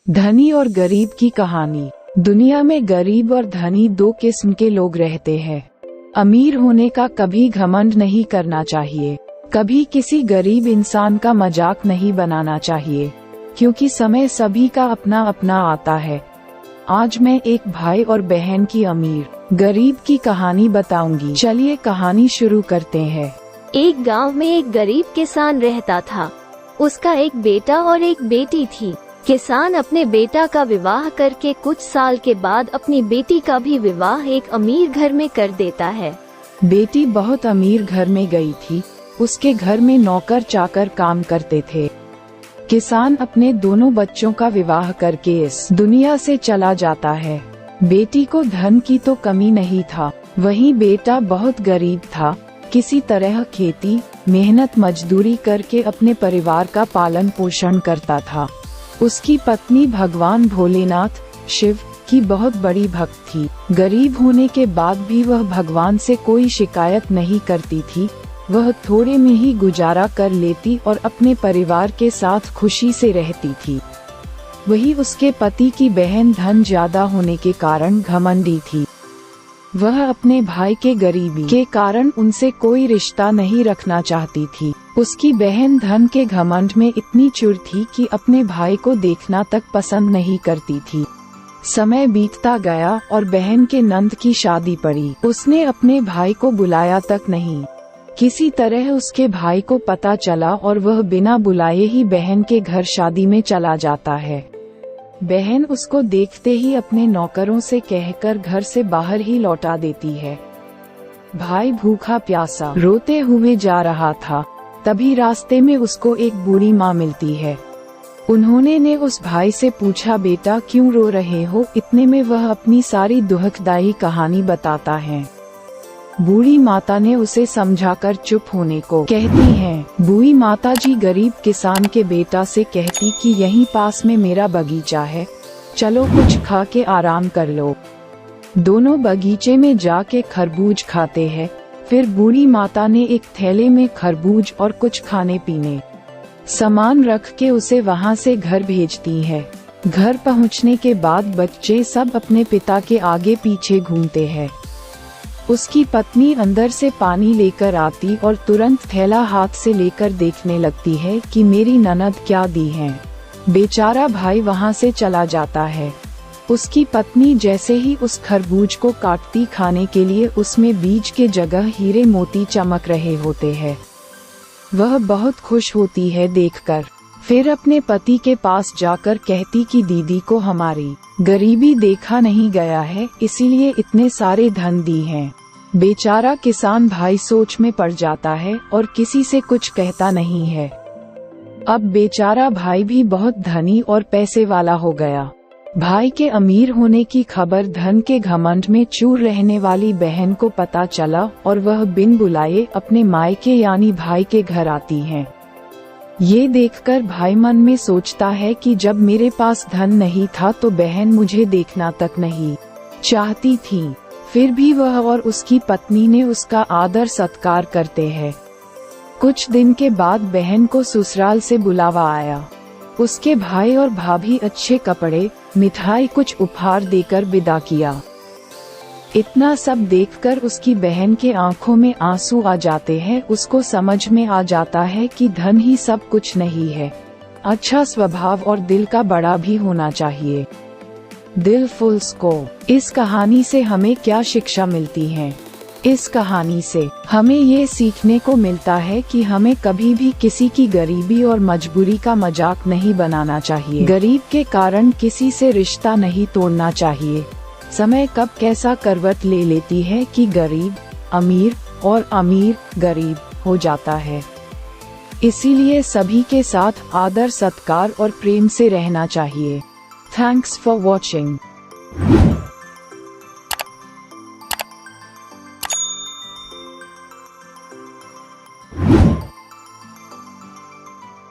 धनी और गरीब की कहानी। दुनिया में गरीब और धनी दो किस्म के लोग रहते हैं। अमीर होने का कभी घमंड नहीं करना चाहिए, कभी किसी गरीब इंसान का मजाक नहीं बनाना चाहिए, क्योंकि समय सभी का अपना अपना आता है। आज मैं एक भाई और बहन की अमीर गरीब की कहानी बताऊंगी। चलिए कहानी शुरू करते हैं। एक गांव में एक गरीब किसान रहता था। उसका एक बेटा और एक बेटी थी। किसान अपने बेटा का विवाह करके कुछ साल के बाद अपनी बेटी का भी विवाह एक अमीर घर में कर देता है। बेटी बहुत अमीर घर में गई थी। उसके घर में नौकर चाकर काम करते थे। किसान अपने दोनों बच्चों का विवाह करके इस दुनिया से चला जाता है। बेटी को धन की तो कमी नहीं था, वहीं बेटा बहुत गरीब था। किसी तरह खेती मेहनत मजदूरी करके अपने परिवार का पालन पोषण करता था। उसकी पत्नी भगवान भोलेनाथ शिव की बहुत बड़ी भक्त थी। गरीब होने के बाद भी वह भगवान से कोई शिकायत नहीं करती थी। वह थोड़े में ही गुजारा कर लेती और अपने परिवार के साथ खुशी से रहती थी। वही उसके पति की बहन धन ज्यादा होने के कारण घमंडी थी। वह अपने भाई के गरीबी के कारण उनसे कोई रिश्ता नहीं रखना चाहती थी। उसकी बहन धन के घमंड में इतनी चुर थी कि अपने भाई को देखना तक पसंद नहीं करती थी। समय बीतता गया और बहन के नंद की शादी पड़ी। उसने अपने भाई को बुलाया तक नहीं। किसी तरह उसके भाई को पता चला और वह बिना बुलाए ही बहन के घर शादी में चला जाता है। बहन उसको देखते ही अपने नौकरों से कहकर घर से बाहर ही लौटा देती है। भाई भूखा प्यासा रोते हुए जा रहा था। तभी रास्ते में उसको एक बूढ़ी माँ मिलती है। उन्होंने ने उस भाई से पूछा, बेटा क्यों रो रहे हो? इतने में वह अपनी सारी दुखदायी कहानी बताता है। बूढ़ी माता ने उसे समझाकर चुप होने को कहती हैं। बूढ़ी माता जी गरीब किसान के बेटा से कहती कि यहीं पास में मेरा बगीचा है, चलो कुछ खा के आराम कर लो। दोनों बगीचे में जाके खरबूज खाते हैं। फिर बूढ़ी माता ने एक थैले में खरबूज और कुछ खाने पीने सामान रख के उसे वहां से घर भेजती है। घर पहुंचने के बाद बच्चे सब अपने पिता के आगे पीछे घूमते हैं। उसकी पत्नी अंदर से पानी लेकर आती और तुरंत थैला हाथ से लेकर देखने लगती है कि मेरी ननद क्या दी है। बेचारा भाई वहां से चला जाता है। उसकी पत्नी जैसे ही उस खरबूज को काटती खाने के लिए, उसमें बीज के जगह हीरे मोती चमक रहे होते हैं। वह बहुत खुश होती है देखकर। फिर अपने पति के पास जाकर कहती कि दीदी को हमारी गरीबी देखा नहीं गया है, इसीलिए इतने सारे धन दी हैं। बेचारा किसान भाई सोच में पड़ जाता है और किसी से कुछ कहता नहीं है। अब बेचारा भाई भी बहुत धनी और पैसे वाला हो गया। भाई के अमीर होने की खबर धन के घमंड में चूर रहने वाली बहन को पता चला और वह बिन बुलाए अपने मायके यानी भाई के घर आती है। ये देखकर भाई मन में सोचता है कि जब मेरे पास धन नहीं था तो बहन मुझे देखना तक नहीं चाहती थी। फिर भी वह और उसकी पत्नी ने उसका आदर सत्कार करते हैं। कुछ दिन के बाद बहन को ससुराल से बुलावा आया। उसके भाई और भाभी अच्छे कपड़े मिठाई कुछ उपहार देकर विदा किया। इतना सब देखकर उसकी बहन के आंखों में आंसू आ जाते हैं। उसको समझ में आ जाता है कि धन ही सब कुछ नहीं है, अच्छा स्वभाव और दिल का बड़ा भी होना चाहिए। दिल फुल स्कोप। इस कहानी से हमें क्या शिक्षा मिलती है? इस कहानी से हमें ये सीखने को मिलता है कि हमें कभी भी किसी की गरीबी और मजबूरी का मजाक नहीं बनाना चाहिए। गरीब के कारण किसी से रिश्ता नहीं तोड़ना चाहिए। समय कब कैसा करवट ले लेती है कि गरीब अमीर और अमीर गरीब हो जाता है। इसीलिए सभी के साथ आदर सत्कार और प्रेम से रहना चाहिए। Thanks for watching.